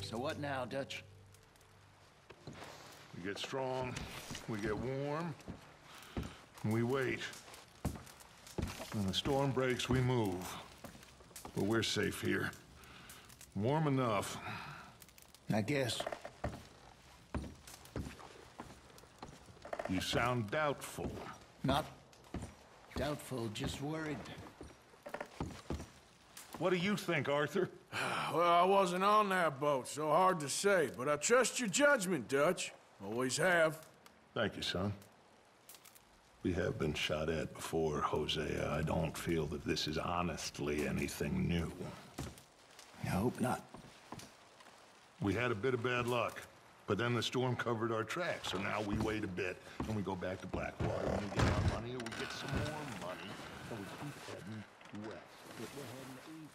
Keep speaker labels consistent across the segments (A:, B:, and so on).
A: So what now, Dutch?
B: We get strong, we get warm, and we wait. When the storm breaks, we move. But we're safe here. Warm enough.
A: I guess.
B: You sound doubtful.
A: Not doubtful, just worried.
B: What do you think, Arthur?
C: Well, I wasn't on that boat, so hard to say. But I trust your judgment, Dutch. Always have.
B: Thank you, son. We have been shot at before, Hosea. I don't feel that this is honestly anything new.
A: I hope not.
B: We had a bit of bad luck, but then the storm covered our tracks, so now we wait a bit, and we go back to Blackwater, and we get our money, or we get some more money, and we keep heading west. But we're heading east.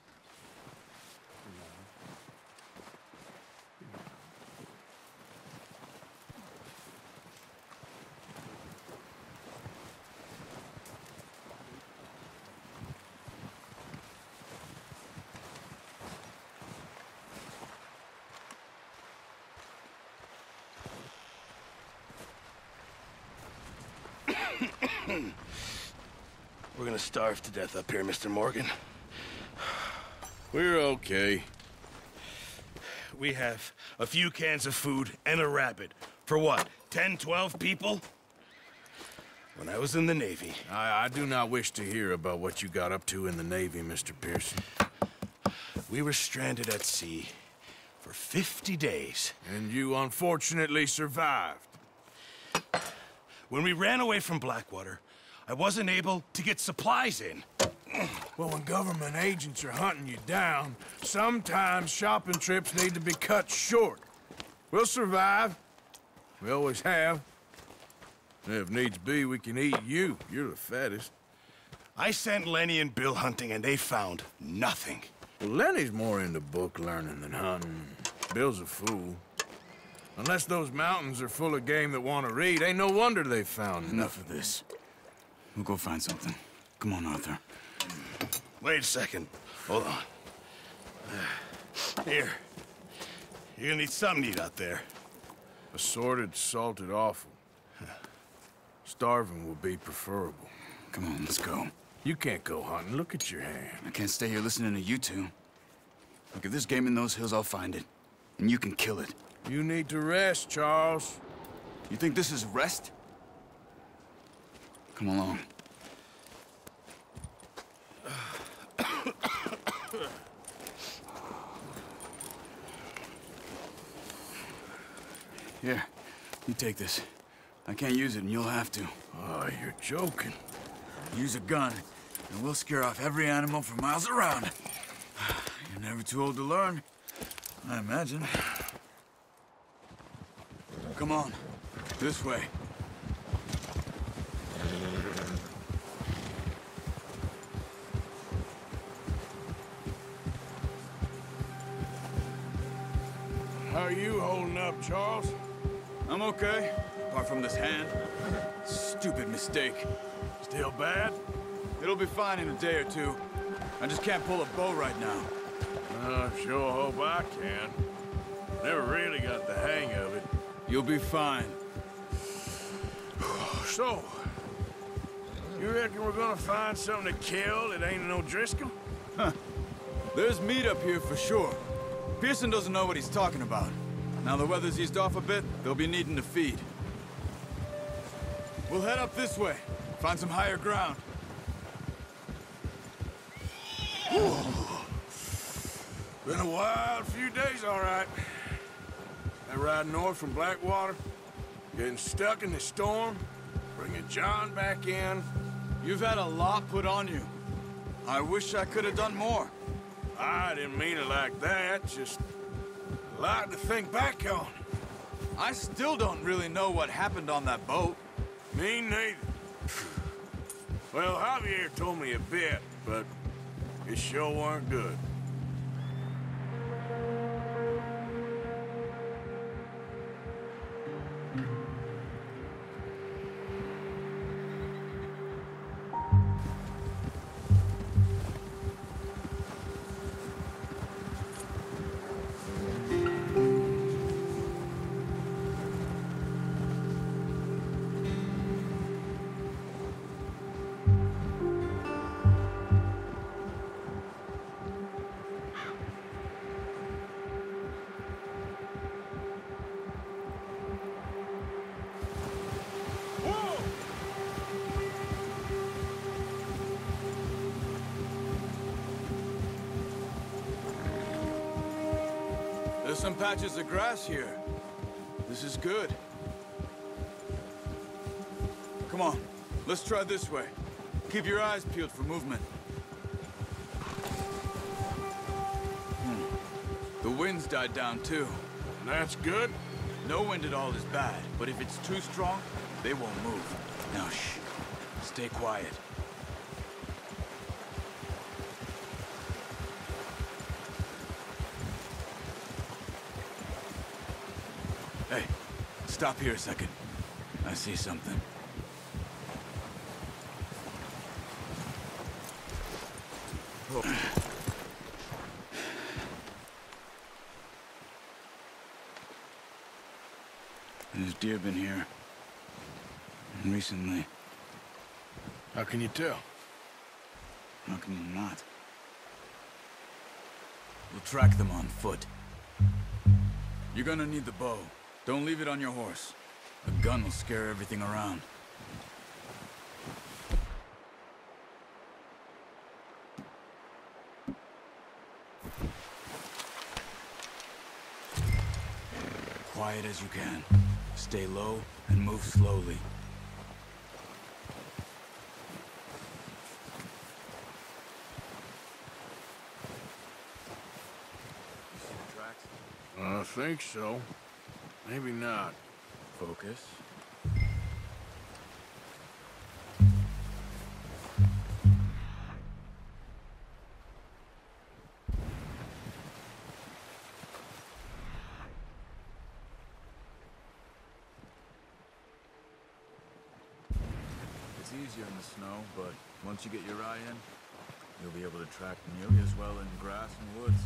D: We're gonna starve to death up here, Mr. Morgan.
C: We're okay.
D: We have a few cans of food and a rabbit. For what, 10, 12 people? When I was in the Navy...
C: I do not wish to hear about what you got up to in the Navy, Mr. Pearson.
D: We were stranded at sea for 50 days.
C: And you unfortunately survived.
D: When we ran away from Blackwater, I wasn't able to get supplies in.
C: Well, when government agents are hunting you down, sometimes shopping trips need to be cut short. We'll survive. We always have. If needs be, we can eat you. You're the fattest.
D: I sent Lenny and Bill hunting, and they found nothing.
C: Well, Lenny's more into book learning than hunting. Bill's a fool. Unless those mountains are full of game that want to read, ain't no wonder they found
E: Enough of this. We'll go find something. Come on, Arthur.
D: Wait a second. Hold on. Here. You're gonna need something to eat out there.
C: Assorted, salted offal. Starving will be preferable.
E: Come on, let's go.
C: You can't go hunting. Look at your hand.
E: I can't stay here listening to you two. Look, if there's game in those hills, I'll find it. And you can kill it.
C: You need to rest, Charles.
E: You think this is rest? Come along. Here, you take this. I can't use it, and you'll have to.
C: Oh, you're joking.
E: Use a gun, and we'll scare off every animal for miles around. You're never too old to learn, I imagine. Come on, this way.
C: How are you holding up, Charles?
E: I'm okay, apart from this hand. Stupid mistake.
C: Still bad?
E: It'll be fine in a day or two. I just can't pull a bow right now.
C: I sure hope I can. Never really got the hang of it.
E: You'll be fine.
C: So, you reckon we're gonna find something to kill that ain't no Driscoll?
E: There's meat up here for sure. Pearson doesn't know what he's talking about. Now the weather's eased off a bit, they'll be needing to feed. We'll head up this way, find some higher ground.
C: Been a wild few days, all right. That ride north from Blackwater, getting stuck in the storm, bringing John back in.
E: You've had a lot put on you. I wish I could have done more.
C: I didn't mean it like that, just a lot to think back on.
E: I still don't really know what happened on that boat.
C: Me neither. Well, Javier told me a bit, but it sure weren't good.
E: There's some patches of grass here. This is good. Come on, let's try this way. Keep your eyes peeled for movement. The wind's died down too.
C: That's good.
E: No wind at all is bad, but if it's too strong, they won't move. Now shh, stay quiet. Hey, stop here a second. I see something. There's deer been here. Recently.
C: How can you tell?
E: How can you not? We'll track them on foot. You're gonna need the bow. Don't leave it on your horse. A gun will scare everything around. Quiet as you can. Stay low and move slowly. You see the tracks?
C: I think so. Maybe not.
E: Focus. It's easier in the snow, but once you get your eye in, you'll be able to track nearly as well in grass and woods.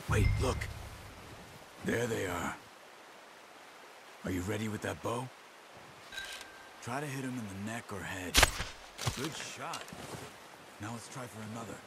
E: Wait, look. There they are. Are you ready with that bow? Try to hit him in the neck or head. Good shot. Now let's try for another.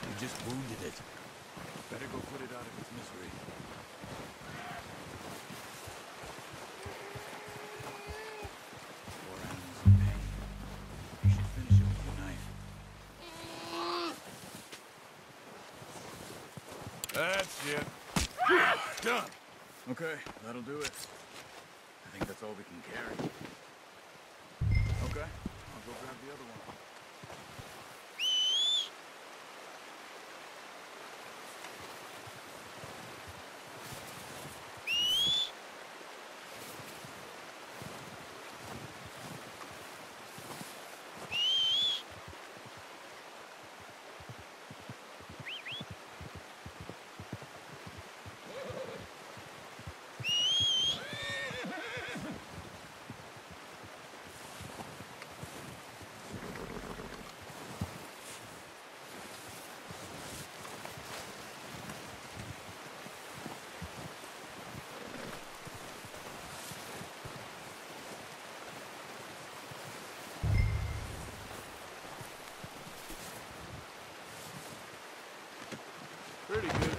E: You just wounded it. Better go put it out of its misery. Poor animal's in pain. You should finish it with your knife.
C: That's it. Done.
E: Okay, that'll do it. I think that's all we can carry. Okay, I'll go grab the other one.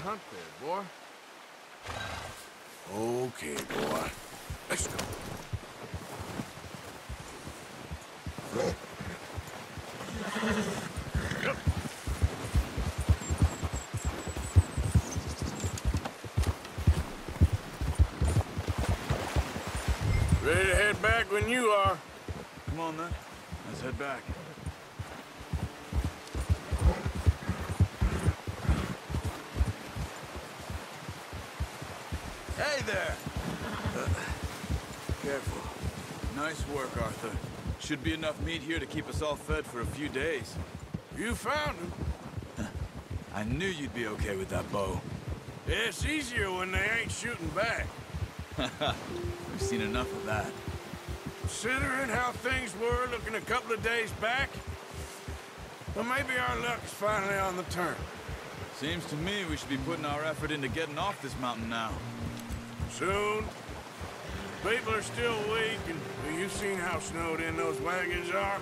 C: hunt there, boy. Okay, boy. Let's go. Yep. Ready to head back when you are.
E: Come on, then. Let's head back. Hey there! Careful. Nice work, Arthur. Should be enough meat here to keep us all fed for a few days.
C: You found him.
E: I knew you'd be okay with that bow.
C: It's easier when they ain't shooting back.
E: We've seen enough of that.
C: Considering how things were looking a couple of days back, well, maybe our luck is finally on the turn.
E: Seems to me we should be putting our effort into getting off this mountain now.
C: Soon. People are still weak, and well, you've seen how snowed in those wagons are.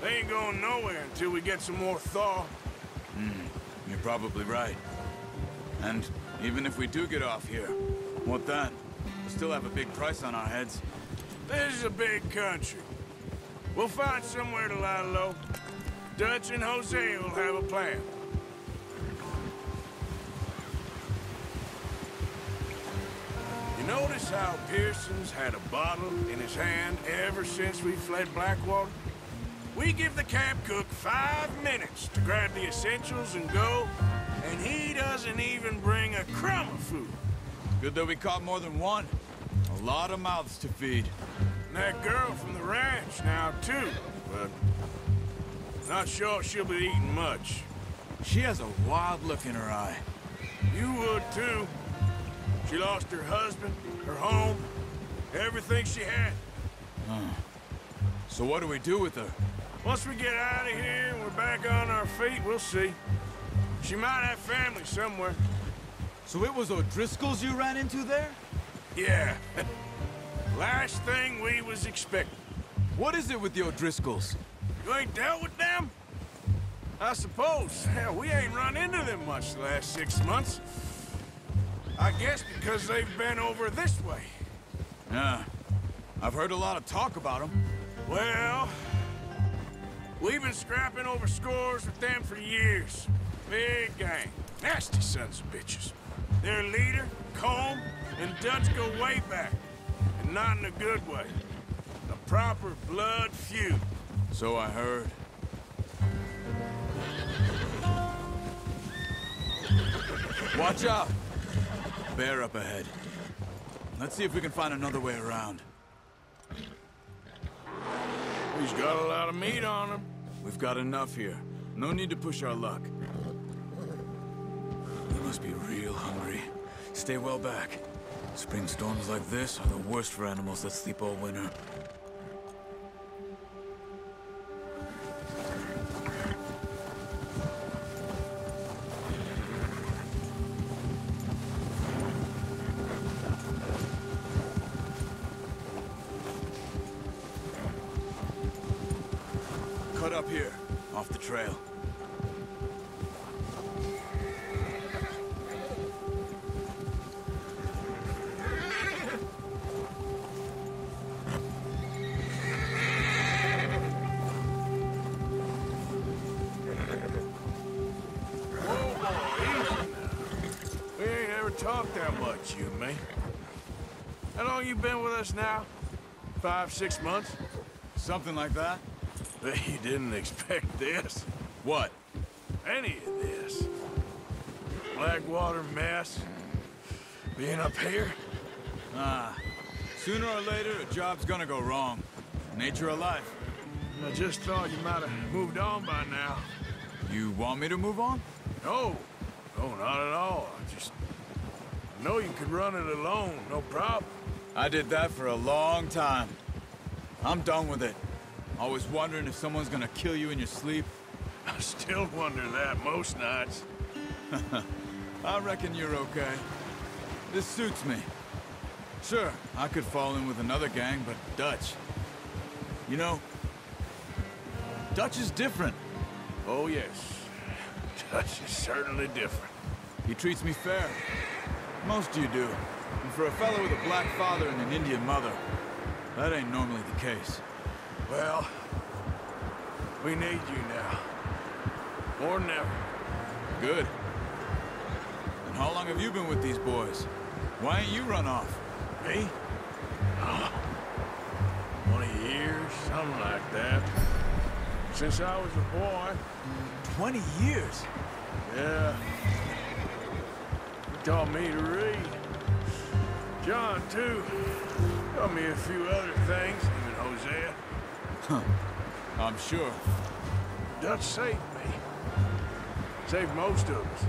C: They ain't going nowhere until we get some more thaw.
E: You're probably right. And even if we do get off here, what then? We still have a big price on our heads.
C: This is a big country. We'll find somewhere to lie low. Dutch and Jose will have a plan. You notice how Pearson's had a bottle in his hand ever since we fled Blackwater? We give the camp cook 5 minutes to grab the essentials and go, and he doesn't even bring a crumb of food.
E: Good that we caught more than one. A lot of mouths to feed.
C: And that girl from the ranch now, too, but not sure she'll be eating much.
E: She has a wild look in her eye.
C: You would, too. She lost her husband, her home, everything she had.
E: So what do we do with her?
C: Once we get out of here and we're back on our feet, we'll see. She might have family somewhere.
E: So it was O'Driscoll's you ran into there?
C: Yeah. Last thing we was expecting.
E: What is it with the O'Driscolls?
C: You ain't dealt with them? I suppose. Hell, we ain't run into them much the last 6 months. I guess because they've been over this way.
E: Yeah. I've heard a lot of talk about them.
C: Well, we've been scrapping over scores with them for years. Big gang. Nasty sons of bitches. Their leader, Combe, and Dutch go way back. And not in a good way. A proper blood feud.
E: So I heard. Watch out! Bear up ahead. Let's see if we can find another way around.
C: He's got a lot of meat on him.
E: We've got enough here. No need to push our luck. We must be real hungry. Stay well back. Spring storms like this are the worst for animals that sleep all winter. Cut up here, off the trail.
C: We ain't ever talked that much, you and me. How long you been with us now? 5, 6 months?
E: Something like that?
C: Bet you didn't expect this.
E: What?
C: Any of this. Blackwater mess. Being up here.
E: Sooner or later, a job's gonna go wrong. Nature of life.
C: I just thought you might have moved on by now.
E: You want me to move on?
C: No. No, not at all. I know you could run it alone, no problem.
E: I did that for a long time. I'm done with it. Always wondering if someone's gonna kill you in your sleep.
C: I still wonder that most nights.
E: I reckon you're okay. This suits me. Sure, I could fall in with another gang, but Dutch... You know, Dutch is different.
C: Oh, yes. Dutch is certainly different.
E: He treats me fair. Most of you do. And for a fellow with a black father and an Indian mother, that ain't normally the case.
C: Well, we need you now. More than ever.
E: Good. And how long have you been with these boys? Why ain't you run off?
C: Me? 20 years, something like that. Since I was a boy.
E: 20 years?
C: Yeah. He taught me to read. John, too. Taught me a few other things, even Hosea.
E: Huh. I'm sure.
C: Dutch saved me. Saved most of us.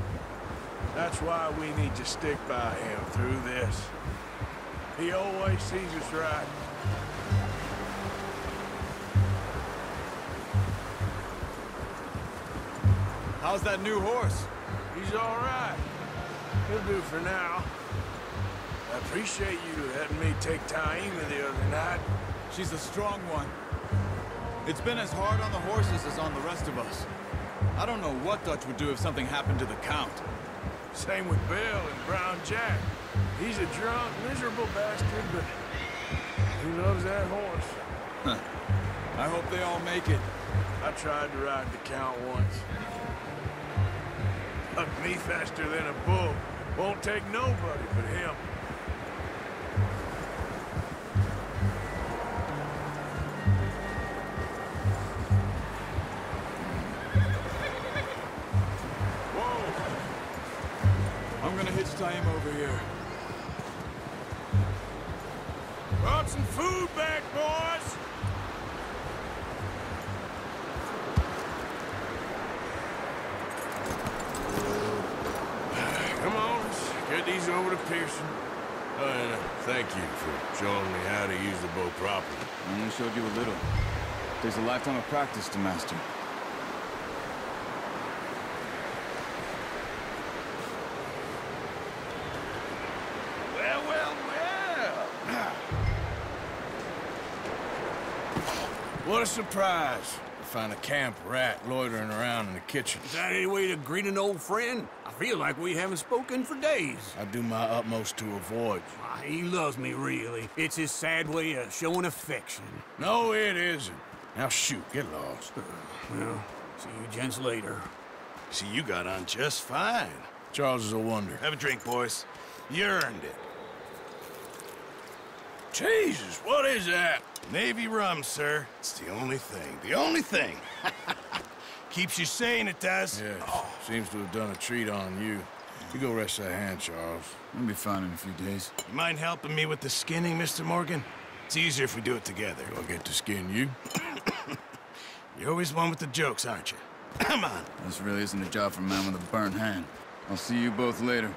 C: That's why we need to stick by him through this. He always sees us right.
E: How's that new horse?
C: He's all right. He'll do for now. I appreciate you letting me take Taima the other night.
E: She's a strong one. It's been as hard on the horses as on the rest of us. I don't know what Dutch would do if something happened to the Count.
C: Same with Bill and Brown Jack. He's a drunk, miserable bastard, but he loves that horse.
E: Huh. I hope they all make it.
C: I tried to ride the Count once. Hugged me faster than a bull. Won't take nobody but him.
E: I'm gonna hitch Taima over here.
C: Brought some food back, boys! Come on, let's get these over to Pearson. And thank you for showing me how to use the bow properly.
E: I only showed you a little. Takes a lifetime of practice to master.
C: Well, well, well. What a surprise. To find a camp rat loitering around in the kitchen.
F: Is that any way to greet an old friend? I feel like we haven't spoken for days.
C: I do my utmost to avoid you.
F: He loves me, really. It's his sad way of showing affection.
C: No, it isn't. Now shoot, get lost.
F: Well, see you gents later.
D: See, you got on just fine.
C: Charles is a wonder.
D: Have a drink, boys. You earned it.
C: Jesus, what is that?
D: Navy rum, sir. It's the only thing. The only thing. Keeps you sane, it does.
C: Yes, seems to have done a treat on you. You go rest that hand, Charles.
E: We'll be fine in a few days.
D: You mind helping me with the skinning, Mr. Morgan? It's easier if we do it together.
C: Do I get to skin you?
D: You're always one with the jokes, aren't you? Come on.
E: This really isn't a job for a man with a burnt hand. I'll see you both later.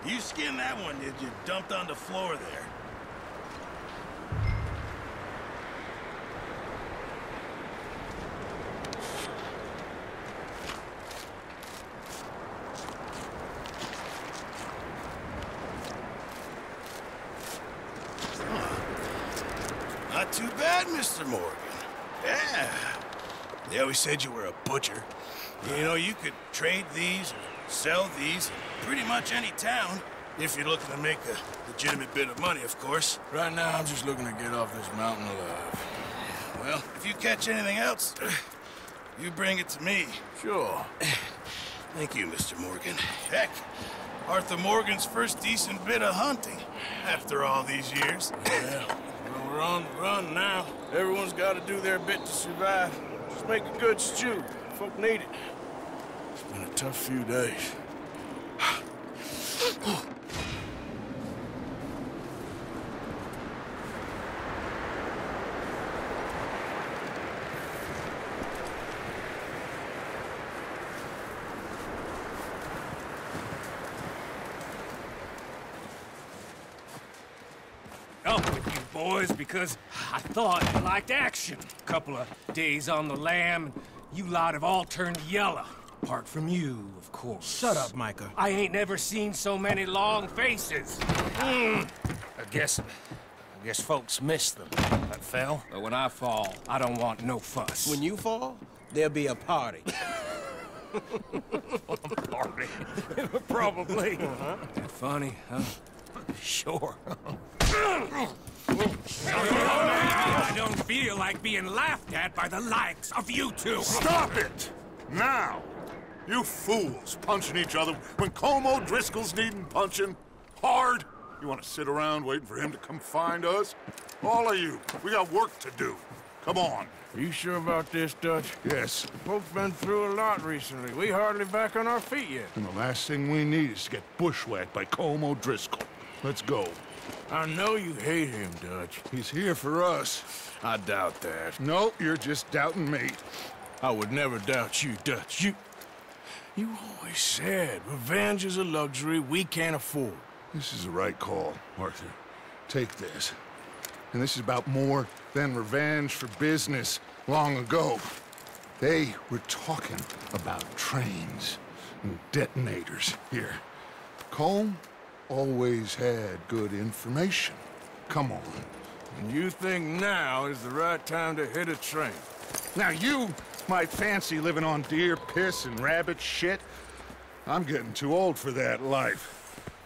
D: You skinned that one, did you? Dumped on the floor there. Not too bad, Mr. Morgan. Yeah. They always said you were a butcher. You know, you could trade these, or sell these, in pretty much any town. If you're looking to make a legitimate bit of money, of course.
C: Right now, I'm just looking to get off this mountain alive.
D: Well, if you catch anything else, you bring it to me.
C: Sure.
D: Thank you, Mr. Morgan. Heck, Arthur Morgan's first decent bit of hunting after all these years.
C: Yeah, well, we're on the run now. Everyone's got to do their bit to survive. Just make a good stew. Folk need it. It's been a tough few days.
F: Up with you boys because I thought you liked action. Couple of days on the lam, and you lot have all turned yellow. Apart from you, of course.
D: Shut up, Micah.
F: I ain't never seen so many long faces. I guess folks miss them. I fell, but when I fall, I don't want no fuss.
G: When you fall, there'll be a party.
F: Party. Probably. Funny, huh? Sure. I don't feel like being laughed at by the likes of you two.
B: Stop it! Now! You fools punching each other when Colm O'Driscoll's needing punching hard. You want to sit around waiting for him to come find us? All of you, we got work to do. Come on.
C: You sure about this, Dutch?
B: Yes.
C: Folks been through a lot recently. We hardly back on our feet yet.
B: And the last thing we need is to get bushwhacked by Colm O'Driscoll. Let's go.
C: I know you hate him, Dutch.
B: He's here for us.
C: I doubt that.
B: No, you're just doubting me.
C: I would never doubt you, Dutch. You always said revenge is a luxury we can't afford.
B: This is the right call, Arthur. Take this. And this is about more than revenge for business long ago. They were talking about trains and detonators here. Colm always had good information. Come on.
C: And you think now is the right time to hit a train?
B: Now you might fancy living on deer piss and rabbit shit. I'm getting too old for that life.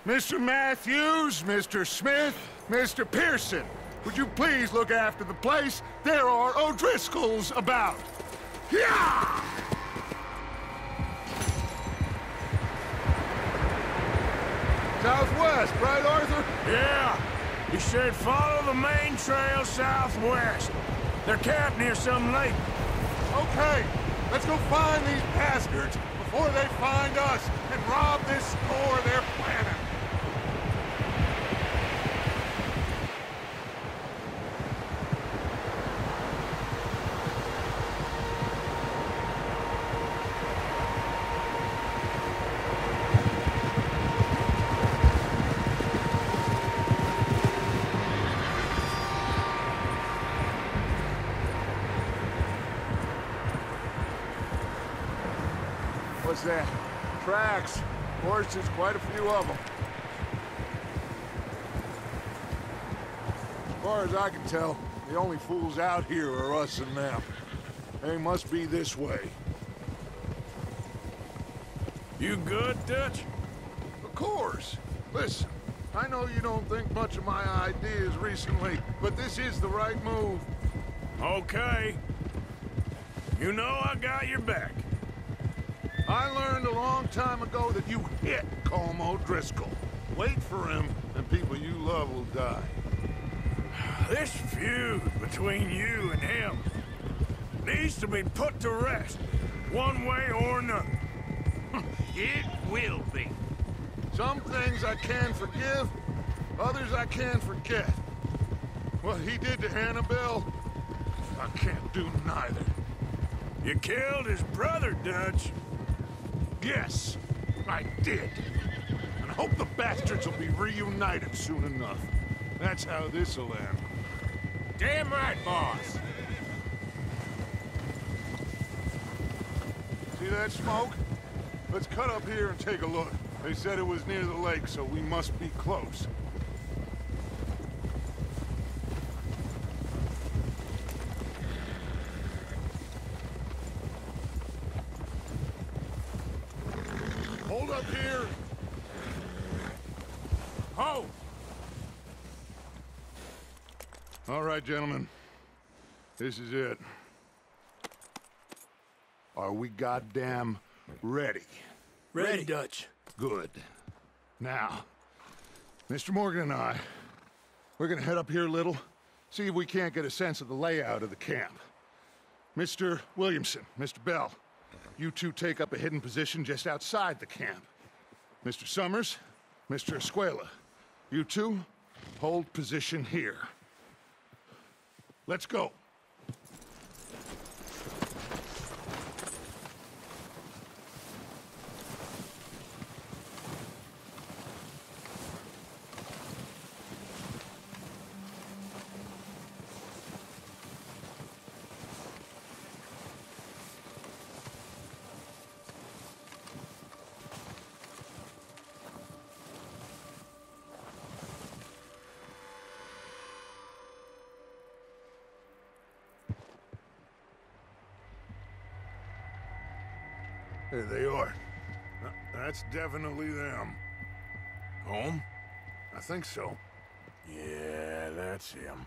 B: Mr. Matthews, Mr. Smith, Mr. Pearson, would you please look after the place? There are O'Driscolls about. Yeah! Southwest, right, Arthur?
C: Yeah. He said follow the main trail southwest. They're camped near some lake.
B: Okay, let's go find these bastards before they find us and rob this store they're planning. What's that? Tracks. Horses, quite a few of them. As far as I can tell, the only fools out here are us and them. They must be this way.
C: You good, Dutch?
B: Of course. Listen, I know you don't think much of my ideas recently, but this is the right move.
C: Okay. You know I got your back.
B: I learned a long time ago that you hit Colm O'Driscoll. Wait for him, and people you love will die.
C: This feud between you and him needs to be put to rest, one way or another.
F: It will be.
B: Some things I can forgive, others I can forget. What he did to Annabelle, I can't do neither.
C: You killed his brother, Dutch.
B: Yes, I did. And I hope the bastards will be reunited soon enough. That's how this'll end.
F: Damn right, boss.
B: See that smoke? Let's cut up here and take a look. They said it was near the lake, so we must be close. Hold up here.
F: Ho!
B: All right, gentlemen. This is it. Are we goddamn ready?
C: Ready, Dutch.
B: Good. Now, Mr. Morgan and I, we're gonna head up here a little, see if we can't get a sense of the layout of the camp. Mr. Williamson, Mr. Bell, you two take up a hidden position just outside the camp. Mr. Summers, Mr. Escuela, you two hold position here. Let's go. There they are. That's definitely them.
C: Home?
B: I think so.
C: Yeah, that's him.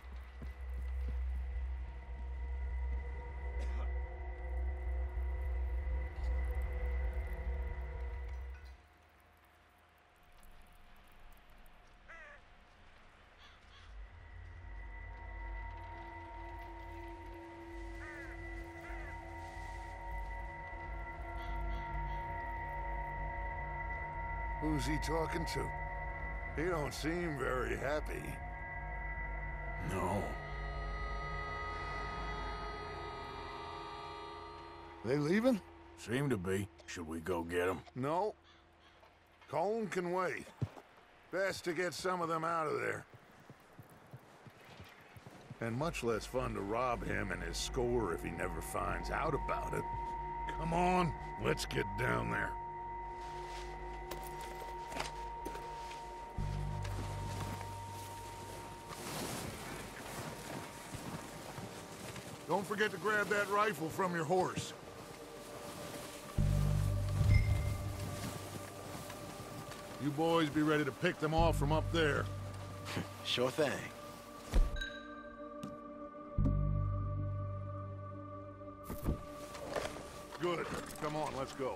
B: Who's he talking to? He don't seem very happy.
C: No.
B: They leaving?
C: Seem to be. Should we go get them?
B: No. Colin can wait. Best to get some of them out of there. And much less fun to rob him and his score if he never finds out about it. Come on, let's get down there. Don't forget to grab that rifle from your horse. You boys be ready to pick them off from up there.
D: Sure thing.
B: Good. Come on, let's go.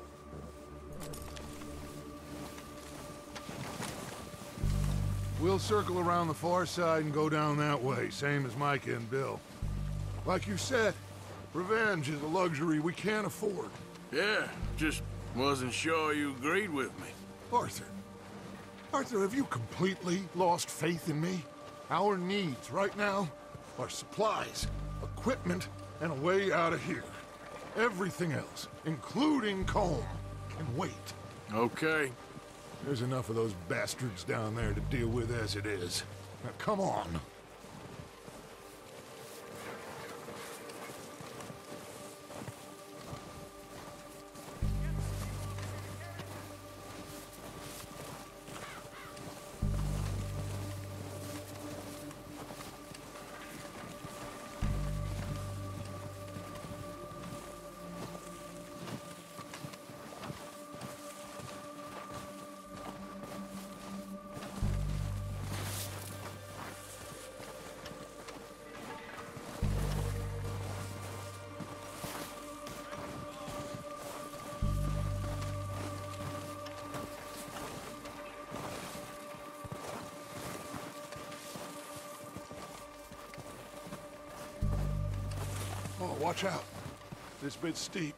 B: We'll circle around the far side and go down that way, same as Micah and Bill. Like you said, revenge is a luxury we can't afford.
C: Yeah, just wasn't sure you agreed with me.
B: Arthur. Arthur, have you completely lost faith in me? Our needs right now are supplies, equipment, and a way out of here. Everything else, including Colm, can wait.
C: Okay.
B: There's enough of those bastards down there to deal with as it is. Now, come on. Oh, watch out. This bit's steep.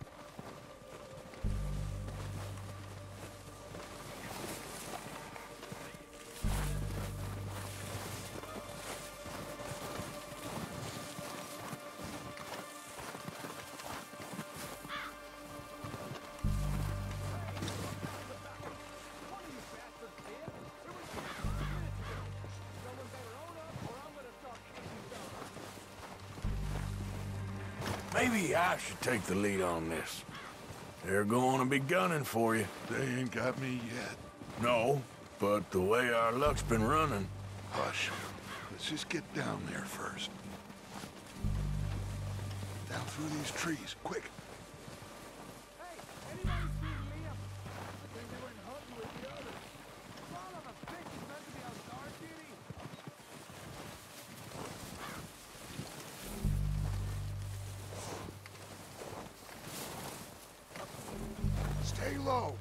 C: Maybe I should take the lead on this. They're going to be gunning for you.
B: They ain't got me yet.
C: No, but the way our luck's been running...
B: Hush. Let's just get down there first. Down through these trees, quick. Stay low.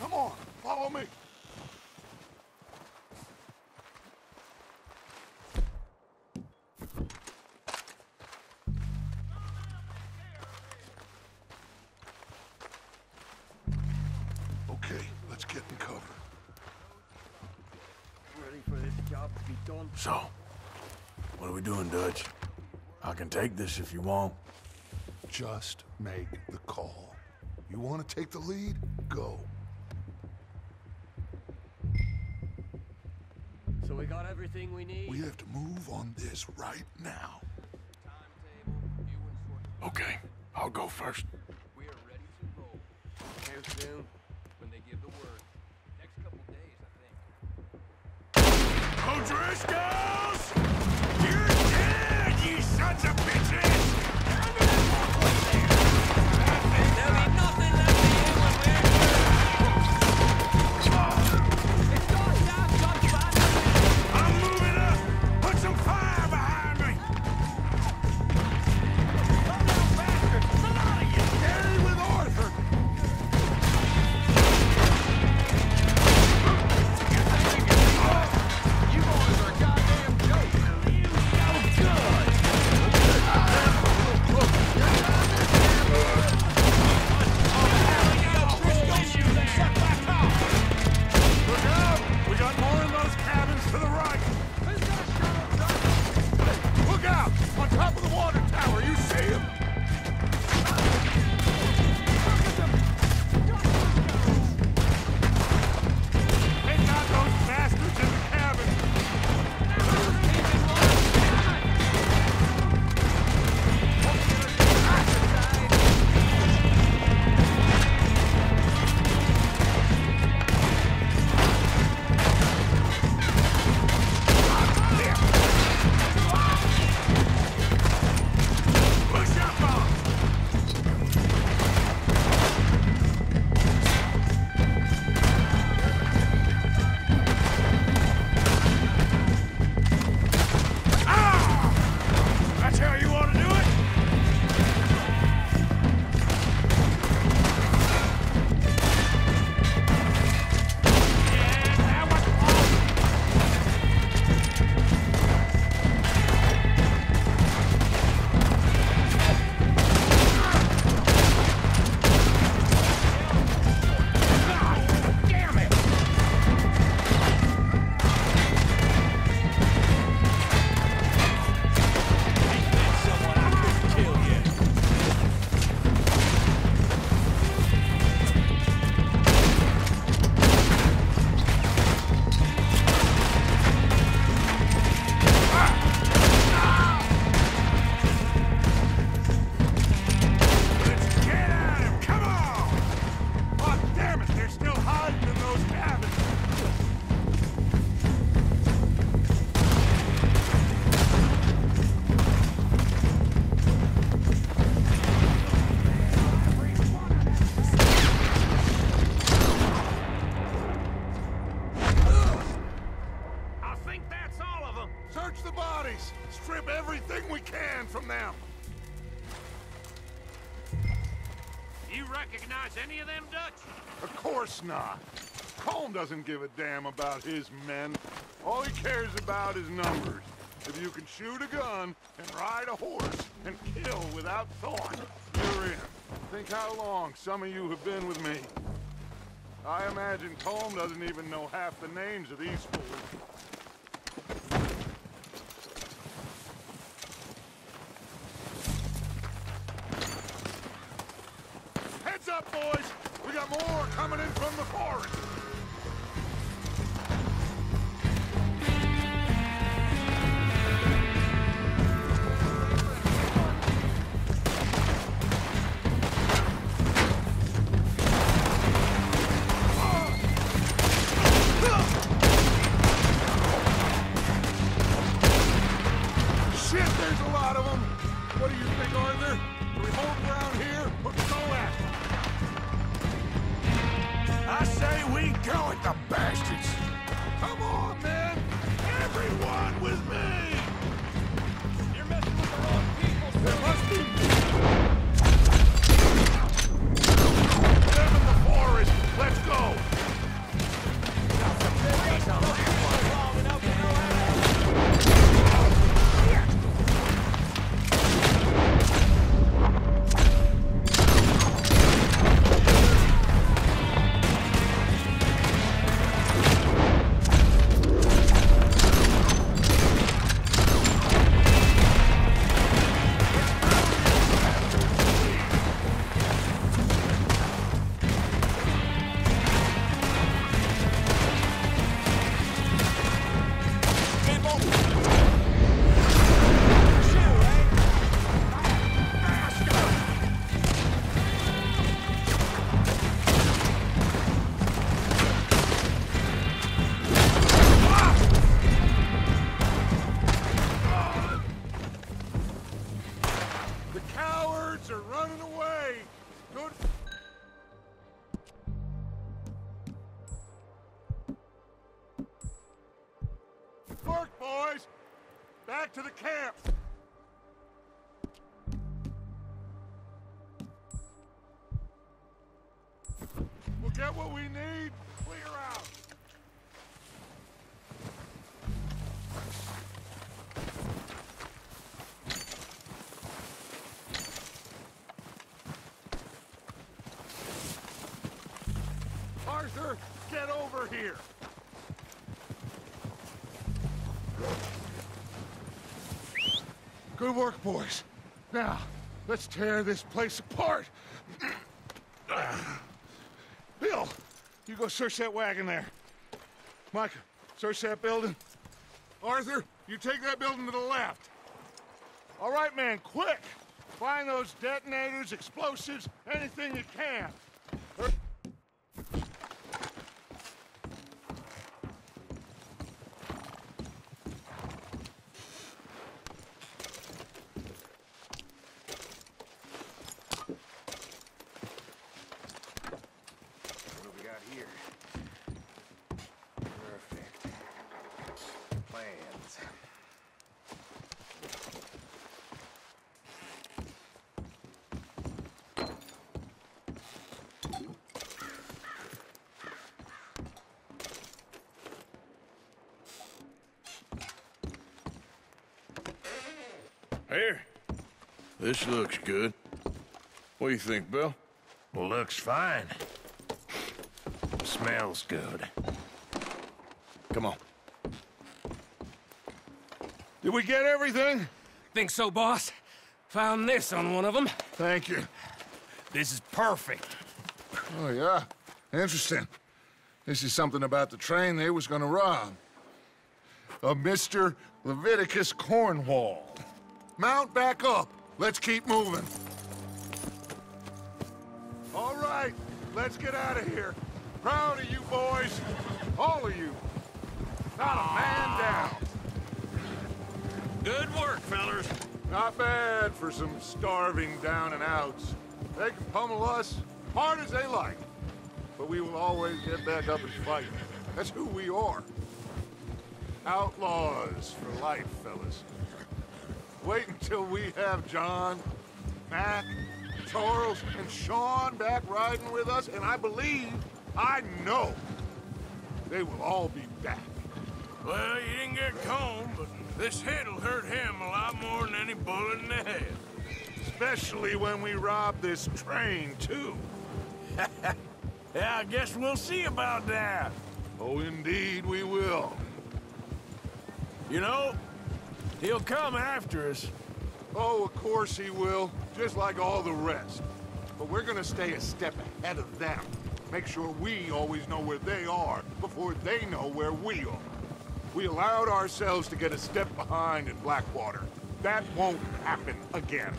B: Come on, follow me. Okay, let's get in cover.
G: Ready for this job to be done?
C: So, what are we doing, Dutch? I can take this if you want.
B: Just make the call. You want to take the lead? Go.
G: So we got everything we need?
B: We have to move on this right now.
C: Okay, I'll go first.
G: We are ready to roll. How soon? When they give the word. Next couple days, I think.
C: O'Driscolls! You're dead, you sons of bitches!
B: the bodies! Strip everything we can from them!
H: You recognize any of them, Dutch?
B: Of course not. Colm doesn't give a damn about his men. All he cares about is numbers. If you can shoot a gun and ride a horse and kill without thought, you're in. Think how long some of you have been with me. I imagine Colm doesn't even know half the names of these fools. Heads up, boys! We got more coming in from the forest! Shit, there's a lot of them! What do you think, Arthur? Do we hold ground here, or go after them?
C: I say we go at the bastards.
B: Come on, man! Everyone with me!
H: You're messing with the wrong people,
B: There must be... them in the forest! Let's go! The cowards are running away! Good... Work, boys! Back to the camp! We'll get what we need, clear out! Arthur, get over here! Good work, boys. Now, let's tear this place apart. Bill, you go search that wagon there. Micah, search that building. Arthur, you take that building to the left. All right, man, quick! Find those detonators, explosives, anything you can.
G: What do we got here? Perfect. Plans.
C: Here. This looks good. What do you think, Bill?
F: Looks fine. Smells good.
C: Come on. Did we get everything?
F: Think so, boss? Found this on one of them.
B: Thank you.
F: This is perfect.
B: Oh, yeah? Interesting. This is something about the train they was gonna rob. A Mr. Leviticus Cornwall. Mount back up. Let's keep moving. All right, let's get out of here. Proud of you boys. All of you. Not a man down.
H: Good work, fellers.
B: Not bad for some starving down and outs. They can pummel us hard as they like. But we will always get back up and fight. That's who we are. Outlaws for life, fellas. Wait until we have John, Mac, Charles, and Sean back riding with us, and I believe, I know, they will all be back.
C: Well, you didn't get Combe, but this hit'll hurt him a lot more than any bullet in the head.
B: Especially when we rob this train, too.
C: Yeah, I guess we'll see about that.
B: Oh, indeed we will.
C: You know, he'll come after us.
B: Oh, of course he will, just like all the rest. But we're gonna stay a step ahead of them. Make sure we always know where they are before they know where we are. We allowed ourselves to get a step behind in Blackwater. That won't happen again.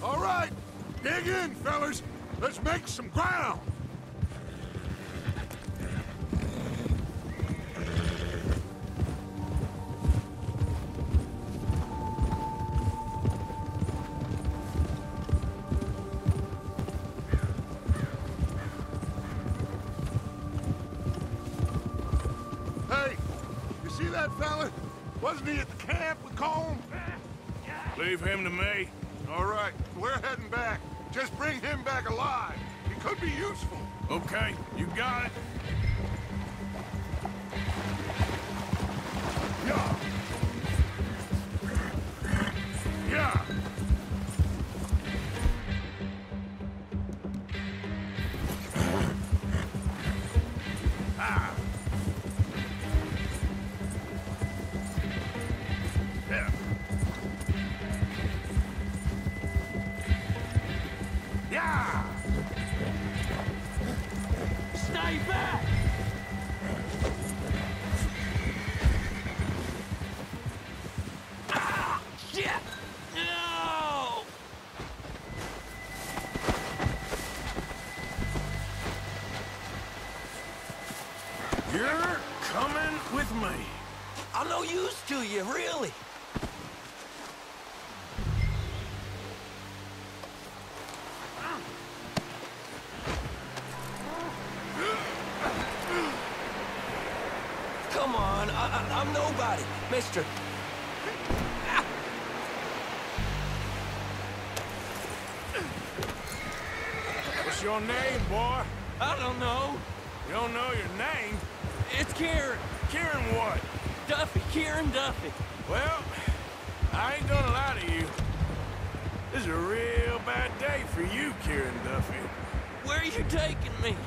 B: All right, dig in, fellas. Let's make some ground. Hey, you see that fella? Wasn't he at the camp with Colm?
C: Leave him to me.
B: All right, we're heading back. Just bring him back alive. He could be useful.
C: Okay, you got it.
B: Yeah. Yeah. Ah. Yeah. Yeah.
H: Stay back! Ah! Shit! No!
C: You're coming with me.
H: I'm no use to you, really. Come on, I'm nobody, mister.
C: What's your name, boy?
H: I don't know.
C: You don't know your name?
H: It's Kieran.
C: Kieran what?
H: Duffy, Kieran Duffy.
C: Well, I ain't gonna lie to you. This is a real bad day for you, Kieran Duffy.
H: Where are you taking me?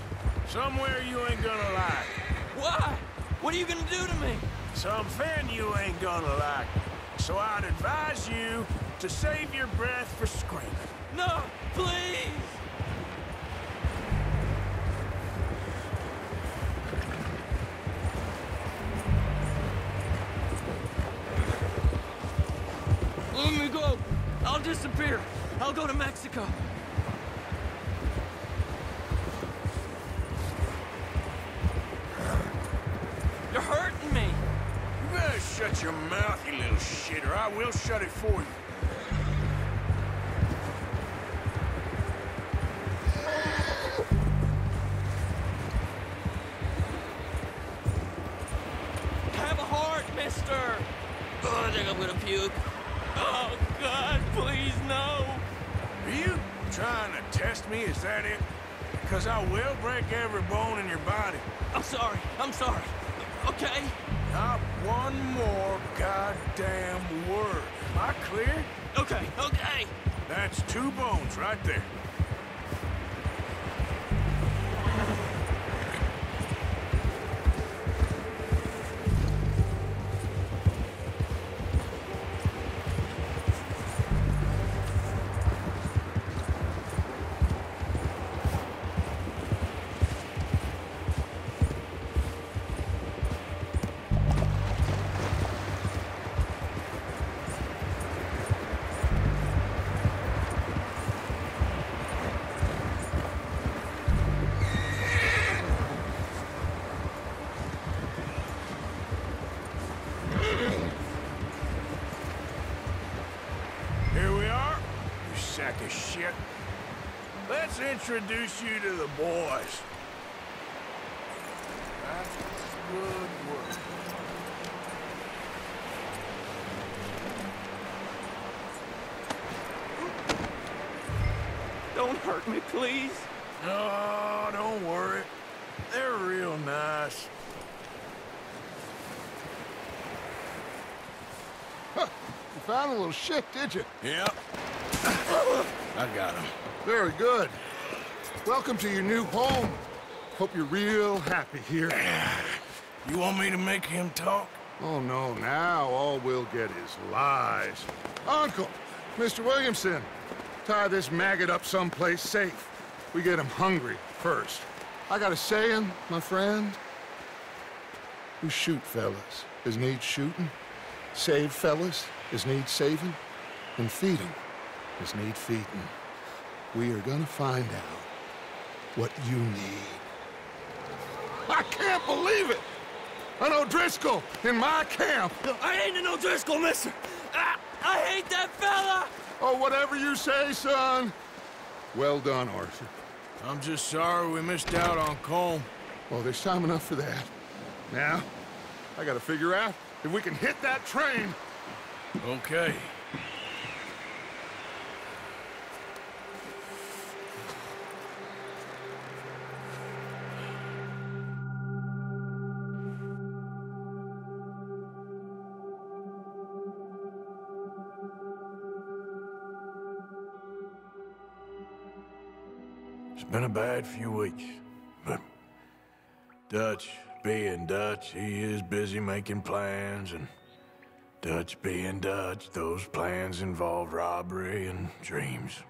C: Somewhere you ain't gonna like.
H: Why? What are you gonna do to me?
C: Something you ain't gonna like. So I'd advise you to save your breath for screaming.
H: No, please! Let me go. I'll disappear. I'll go to Mexico. You're hurting me.
C: You better shut your mouth, you little shit, or I will shut it for you.
H: Have a heart, mister. Oh, I think I'm gonna puke. Oh, God, please, no.
C: Are you trying to test me? Is that it? Because I will break every bone in your body.
H: I'm sorry. I'm sorry. Okay?
C: Not one more goddamn word. Am I clear?
H: Okay, okay.
C: That's 2 bones right there. introduce you to the boys. That's good work.
H: Don't hurt me, please.
C: No, don't worry. They're real nice.
B: Huh, you found a little shit, did you?
C: Yep. I got him.
B: Very good. Welcome to your new home. Hope you're real happy here.
C: You want me to make him talk?
B: Oh, no, now all we'll get is lies. Uncle, Mr. Williamson, tie this maggot up someplace safe. We get him hungry first. I got a saying, my friend. We shoot fellas as need shooting, save fellas as need saving, and feed 'em as need feeding. We are gonna find out what you need. I can't believe it! An O'Driscoll in my camp!
H: I ain't no O'Driscoll, mister! I hate that fella!
B: Oh, whatever you say, son. Well done, Arthur.
C: I'm just sorry we missed out on Colm.
B: Oh, there's time enough for that. Now, I gotta figure out if we can hit that train.
C: Okay. It's been a bad few weeks, but Dutch being Dutch, he is busy making plans, and Dutch being Dutch, those plans involve robbery and dreams.